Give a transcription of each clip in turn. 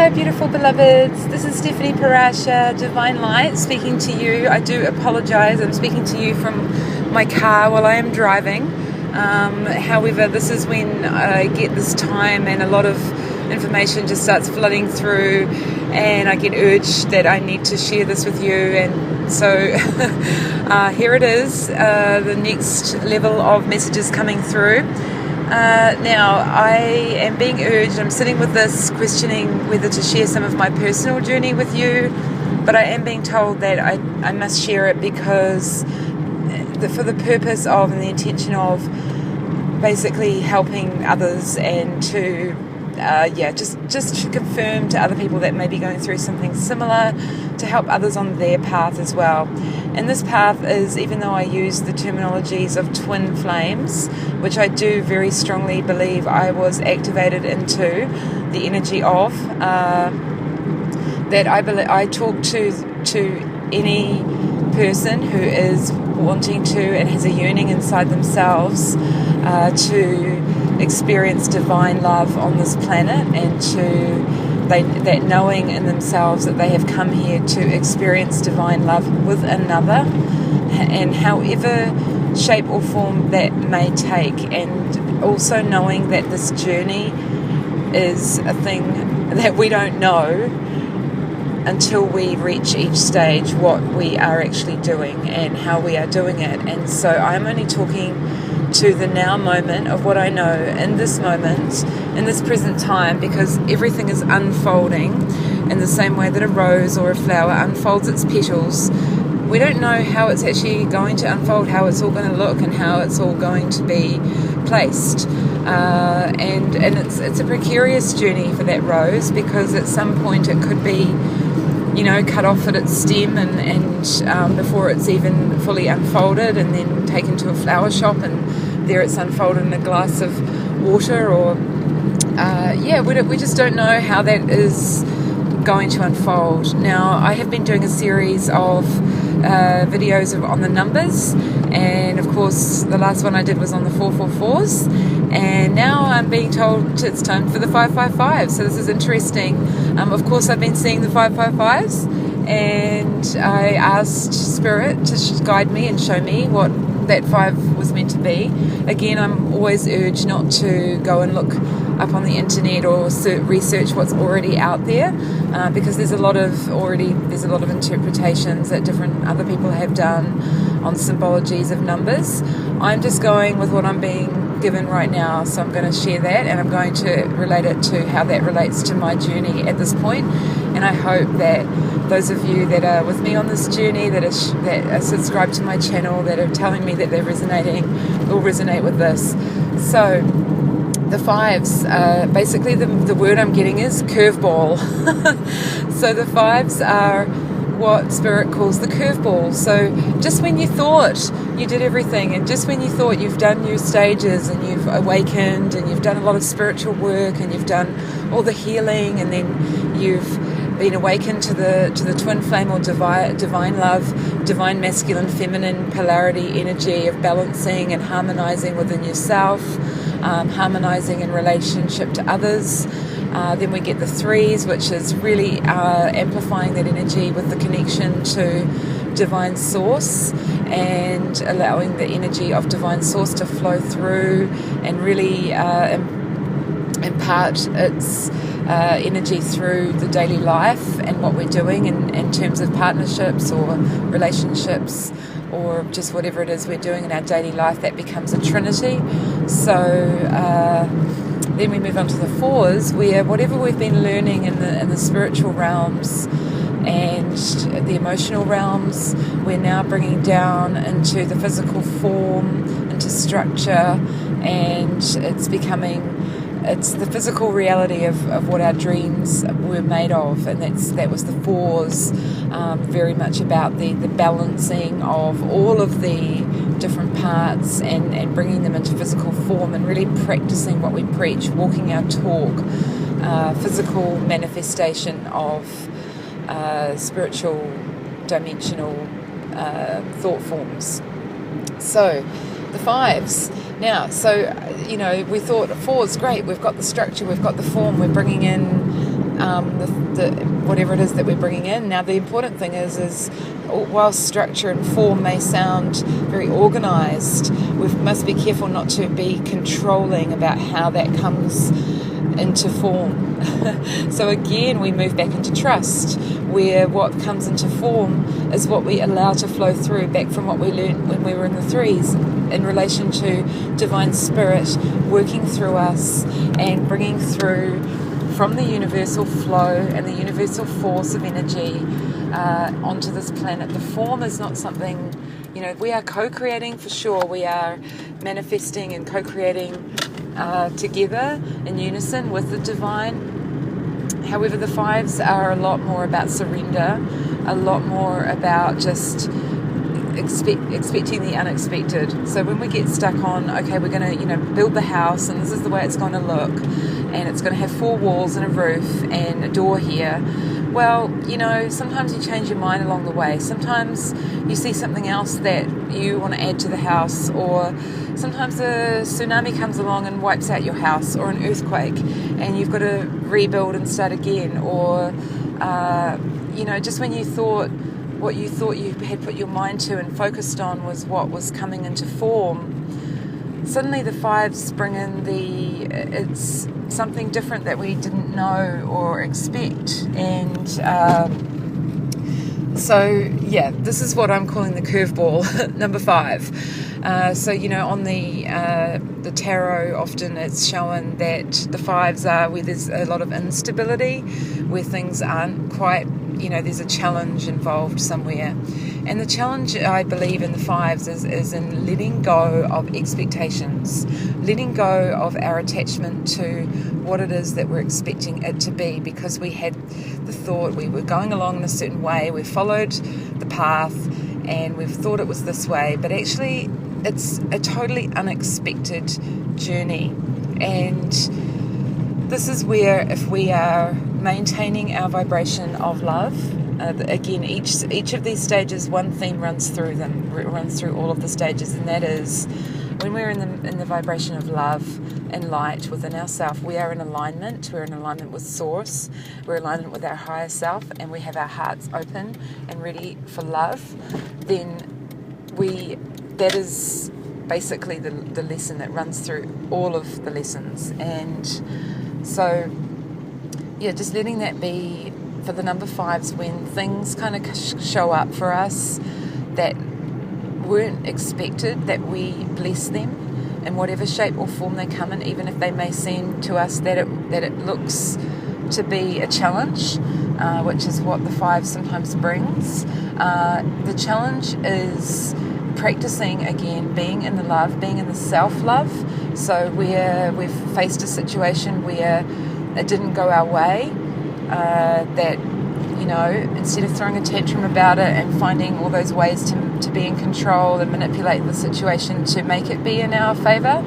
Hello, beautiful beloveds. This is Stephanie Parasha, Divine Light, speaking to you. I do apologize. I'm speaking to you from my car while I am driving. However, this is when I get this time and a lot of information just starts flooding through, and I get urged that I need to share this with you. And so here it is, the next level of messages coming through. Now, I am being urged, I'm sitting with this, questioning whether to share some of my personal journey with you, but I am being told that I must share it because for the purpose of and the intention of basically helping others and to just to confirm to other people that may be going through something similar, to help others on their path as well. And this path is, even though I use the terminologies of twin flames, which I do very strongly believe I was activated into the energy of, that I talk to any person who is wanting to and has a yearning inside themselves to experience divine love on this planet, and that knowing in themselves that they have come here to experience divine love with another, and however shape or form that may take, and also knowing that this journey is a thing that we don't know until we reach each stage what we are actually doing and how we are doing it. And so I'm only talking to the now moment of what I know in this moment, in this present time, because everything is unfolding in the same way that a rose or a flower unfolds its petals. We don't know how it's actually going to unfold, how it's all going to look, and how it's all going to be placed. And it's a precarious journey for that rose, because at some point it could be, cut off at its stem and before it's even fully unfolded, and then taken to a flower shop, and there it's unfolded in a glass of water, or we just don't know how that is going to unfold. Now, I have been doing a series of videos on the numbers, and of course the last one I did was on the 444s, and now I'm being told it's time for the 555. So this is interesting. Of course, I've been seeing the 555s, and I asked Spirit to guide me and show me what that 5 was meant to be. Again, I'm always urged not to go and look up on the internet or research what's already out there, because there's a lot of interpretations that different other people have done on symbologies of numbers. I'm just going with what I'm being given right now, so I'm going to share that, and I'm going to relate it to how that relates to my journey at this point. And I hope that those of you that are with me on this journey, that are subscribed to my channel, that are telling me that they're resonating, will resonate with this. So the 5s, basically the word I'm getting is curveball. So the 5s are what Spirit calls the curveball. So just when you thought you did everything, and just when you thought you've done your stages and you've awakened and you've done a lot of spiritual work and you've done all the healing, and then you've been awakened to the twin flame or divine love, divine masculine feminine polarity energy of balancing and harmonizing within yourself, harmonizing in relationship to others. Then we get the 3s, which is really amplifying that energy with the connection to divine source, and allowing the energy of divine source to flow through and really impart its energy through the daily life and what we're doing in terms of partnerships or relationships, or just whatever it is we're doing in our daily life. That becomes a trinity. So then we move on to the 4s, where whatever we've been learning in the spiritual realms and the emotional realms, we're now bringing down into the physical form, into structure, and it's the physical reality of what our dreams were made of. And that was the 4s, very much about the balancing of all of the different parts and bringing them into physical form, and really practicing what we preach, walking our talk, physical manifestation of spiritual dimensional thought forms. So the 5s now, so we thought 4's great, we've got the structure, we've got the form, we're bringing in whatever it is that we're bringing in. Now, the important thing is while structure and form may sound very organised, we must be careful not to be controlling about how that comes into form. So again, we move back into trust, where what comes into form is what we allow to flow through, back from what we learned when we were in the threes, in relation to divine spirit working through us and bringing through from the universal flow and the universal force of energy onto this planet. The form is not something, we are co-creating for sure. We are manifesting and co-creating together in unison with the divine. However, the fives are a lot more about surrender, a lot more about just expecting the unexpected. So when we get stuck on, okay, we're going to build the house and this is the way it's going to look, and it's going to have 4 walls and a roof and a door here. Well, sometimes you change your mind along the way. Sometimes you see something else that you want to add to the house, or sometimes a tsunami comes along and wipes out your house, or an earthquake, and you've got to rebuild and start again. Or, just when you thought what you thought you had put your mind to and focused on was what was coming into form, suddenly the fives bring in it's something different that we didn't know or expect. And this is what I'm calling the curveball, number 5. On the tarot, often it's shown that the fives are where there's a lot of instability, where things aren't quite, there's a challenge involved somewhere. And the challenge, I believe, in the fives is in letting go of expectations, letting go of our attachment to what it is that we're expecting it to be, because we had the thought we were going along in a certain way, we followed the path, and we've thought it was this way, but actually it's a totally unexpected journey. And this is where, if we are maintaining our vibration of love, again, each of these stages, one theme runs through them. It runs through all of the stages, and that is when we're in the vibration of love and light within ourselves, we are in alignment. We're in alignment with Source. We're in alignment with our higher self, and we have our hearts open and ready for love. Then that is basically the lesson that runs through all of the lessons. And so, just letting that be for the number 5s when things kind of show up for us that weren't expected, that we bless them in whatever shape or form they come in, even if they may seem to us that it looks to be a challenge, which is what the 5 sometimes brings. The challenge is practicing again, being in the love, being in the self-love. So where we've faced a situation where it didn't go our way, that instead of throwing a tantrum about it and finding all those ways to be in control and manipulate the situation to make it be in our favour,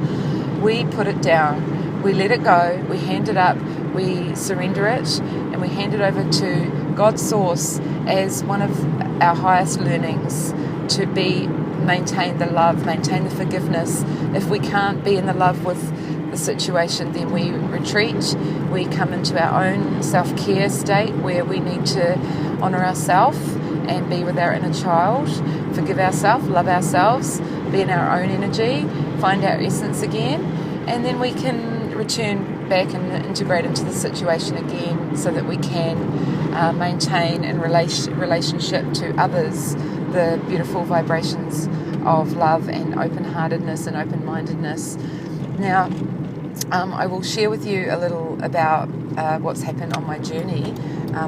we put it down, we let it go, we hand it up, we surrender it, and we hand it over to God's Source as one of our highest learnings, to maintain the love, maintain the forgiveness. If we can't be in the love with the situation, then we retreat. We come into our own self-care state where we need to honour ourselves and be with our inner child, forgive ourselves, love ourselves, be in our own energy, find our essence again, and then we can return back and integrate into the situation again, so that we can maintain in relationship to others the beautiful vibrations of love and open-heartedness and open-mindedness. Now, I will share with you a little about what's happened on my journey,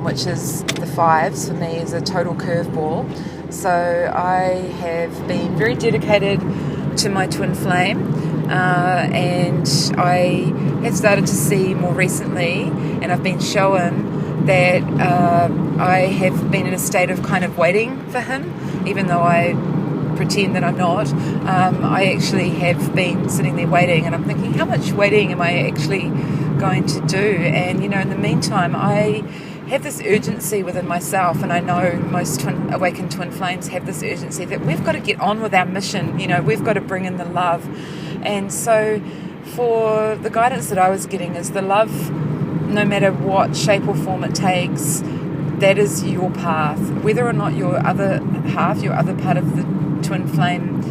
which is the 5s for me is a total curveball. So I have been very dedicated to my twin flame, and I have started to see more recently, and I've been shown that I have been in a state of kind of waiting for him, even though I pretend that I'm not. I actually have been sitting there waiting, and I'm thinking, how much waiting am I actually going to do? And in the meantime, I have this urgency within myself, and I know most awakened twin flames have this urgency that we've got to get on with our mission. We've got to bring in the love. And so for the guidance that I was getting is the love no matter what shape or form it takes, that is your path. Whether or not your other half, your other part of the twin flame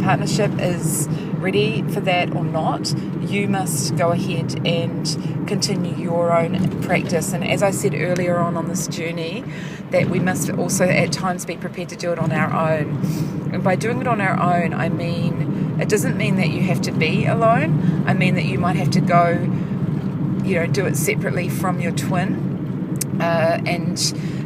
partnership is ready for that or not, you must go ahead and continue your own practice. And as I said earlier on this journey, that we must also at times be prepared to do it on our own. And by doing it on our own, I mean, it doesn't mean that you have to be alone. I mean that you might have to go, do it separately from your twin, and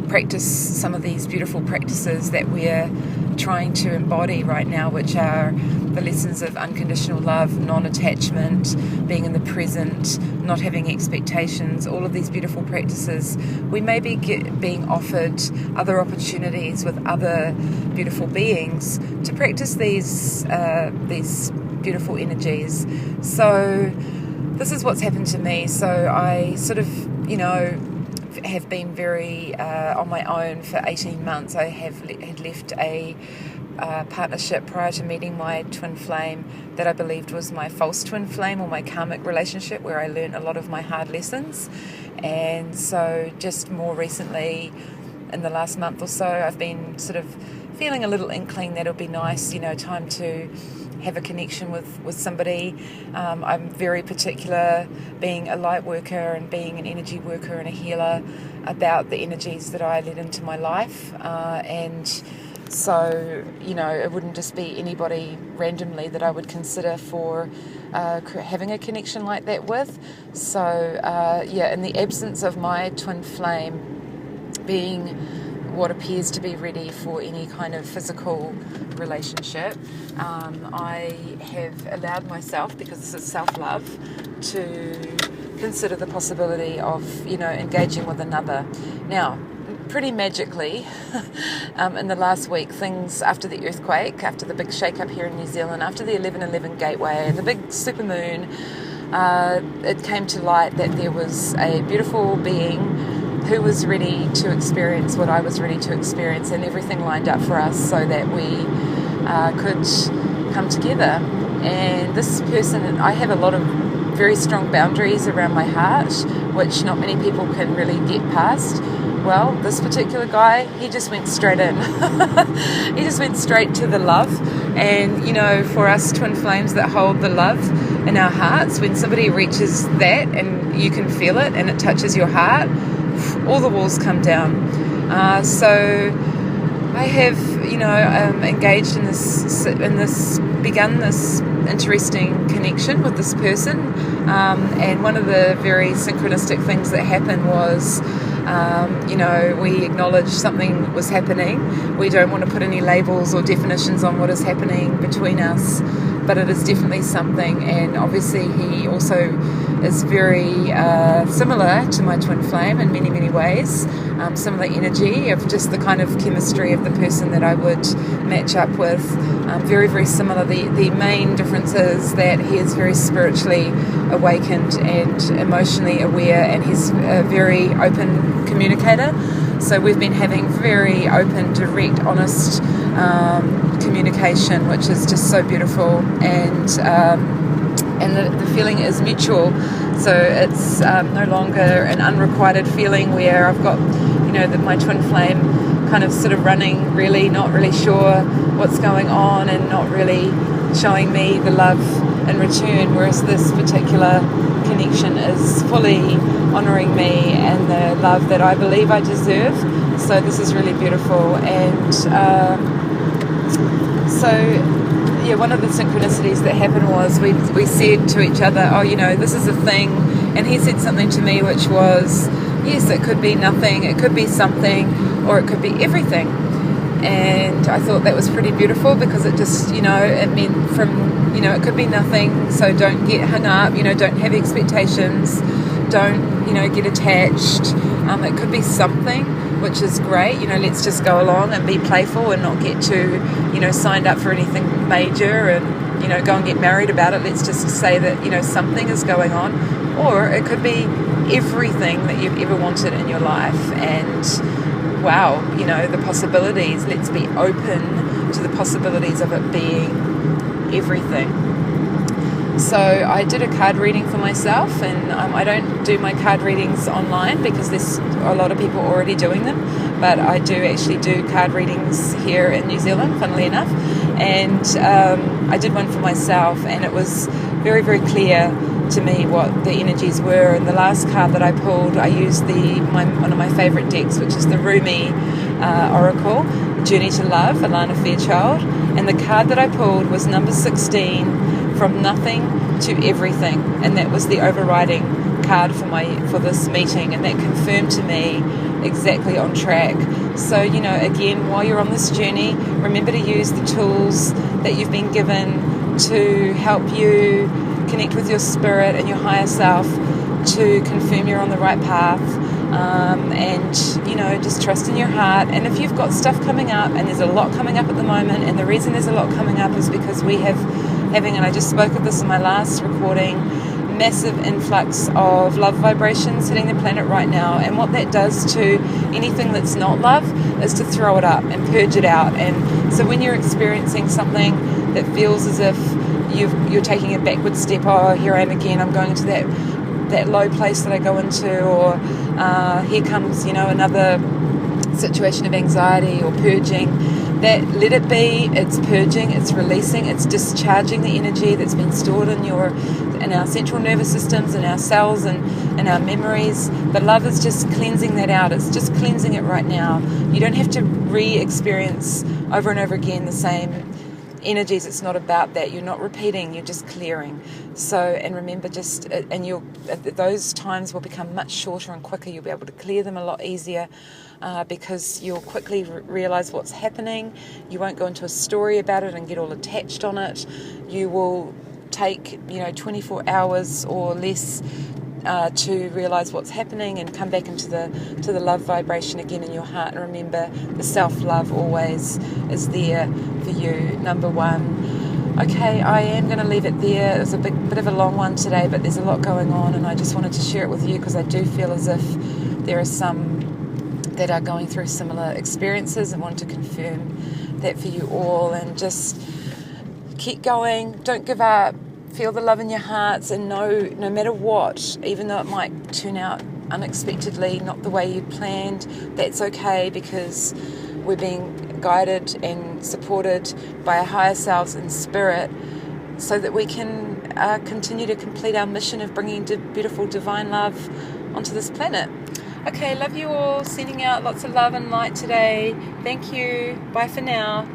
practice some of these beautiful practices that we're trying to embody right now, which are the lessons of unconditional love, non-attachment, being in the present, not having expectations, all of these beautiful practices. We may be being offered other opportunities with other beautiful beings to practice these beautiful energies. So this is what's happened to me. So I sort of, have been very on my own for 18 months. I had left a partnership prior to meeting my twin flame that I believed was my false twin flame, or my karmic relationship, where I learned a lot of my hard lessons. And so just more recently, in the last month or so, I've been sort of feeling a little inkling that it'll be nice, time to have a connection with somebody. I'm very particular, being a light worker and being an energy worker and a healer, about the energies that I let into my life. And so, it wouldn't just be anybody randomly that I would consider for having a connection like that with. So, in the absence of my twin flame being what appears to be ready for any kind of physical relationship, I have allowed myself, because this is self-love, to consider the possibility of, engaging with another. Now, pretty magically, in the last week, things after the earthquake, after the big shake-up here in New Zealand, after the 11/11 gateway, the big supermoon, it came to light that there was a beautiful being who was ready to experience what I was ready to experience, and everything lined up for us so that we could come together. And this person, I have a lot of very strong boundaries around my heart, which not many people can really get past. Well, this particular guy, he just went straight in. He just went straight to the love. And, for us twin flames that hold the love in our hearts, when somebody reaches that and you can feel it and it touches your heart, all the walls come down. So I have, engaged in this, begun this interesting connection with this person. And one of the very synchronistic things that happened was, we acknowledged something was happening. We don't want to put any labels or definitions on what is happening between us, but it is definitely something. And obviously he also is very similar to my twin flame in many, many ways. Similar energy of just the kind of chemistry of the person that I would match up with. Very, very similar. The main difference is that he is very spiritually awakened and emotionally aware, and he's a very open communicator. So we've been having very open, direct, honest communication, which is just so beautiful. And the feeling is mutual, so it's no longer an unrequited feeling where I've got, my twin flame kind of sort of running, really not really sure what's going on and not really showing me the love in return, whereas this particular connection is fully honouring me and the love that I believe I deserve. So this is really beautiful. And one of the synchronicities that happened was we said to each other, this is a thing, and he said something to me which was, yes, it could be nothing, it could be something, or it could be everything. And I thought that was pretty beautiful, because it just, it meant from, it could be nothing, so don't get hung up, don't have expectations, don't, get attached. It could be something, which is great. Let's just go along and be playful and not get too, signed up for anything major and, go and get married about it. Let's just say that, something is going on. Or it could be everything that you've ever wanted in your life. And wow, the possibilities. Let's be open to the possibilities of it being everything. So I did a card reading for myself, and I don't do my card readings online because there's a lot of people already doing them, but I do actually do card readings here in New Zealand, funnily enough, and I did one for myself, and it was very, very clear to me what the energies were. And the last card that I pulled, I used one of my favourite decks, which is the Rumi Oracle, Journey to Love, Alana Fairchild, and the card that I pulled was number 16, From Nothing to Everything, and that was the overriding card for this meeting, and that confirmed to me exactly on track. So, again, while you're on this journey, remember to use the tools that you've been given to help you connect with your spirit and your higher self, to confirm you're on the right path, and just trust in your heart. And if you've got stuff coming up, and there's a lot coming up at the moment, and the reason there's a lot coming up is because we having, and I just spoke of this in my last recording, massive influx of love vibrations hitting the planet right now, and what that does to anything that's not love is to throw it up and purge it out. And so when you're experiencing something that feels as if you're taking a backward step, oh, here I am again, I'm going into that low place that I go into, or here comes another situation of anxiety or purging, that let it be. It's purging, it's releasing, it's discharging the energy that's been stored in our central nervous systems, in our cells, and our memories. But love is just cleansing that out. It's just cleansing it right now. You don't have to re-experience over and over again the same energies. It's not about that. You're not repeating, you're just clearing. So, and remember, those times will become much shorter and quicker. You'll be able to clear them a lot easier, because you'll quickly realize what's happening. You won't go into a story about it and get all attached on it. You will take 24 hours or less to realize what's happening and come back into the love vibration again in your heart. And remember, the self-love always is there for you, number one. Okay, I am going to leave it there. It was a bit of a long one today, but there's a lot going on, and I just wanted to share it with you because I do feel as if there are some that are going through similar experiences, and want to confirm that for you all. And just keep going, don't give up. Feel the love in your hearts, and know no matter what, even though it might turn out unexpectedly, not the way you planned, that's okay, because we're being guided and supported by our higher selves in spirit, so that we can continue to complete our mission of bringing beautiful divine love onto this planet. Okay, love you all. Sending out lots of love and light today. Thank you. Bye for now.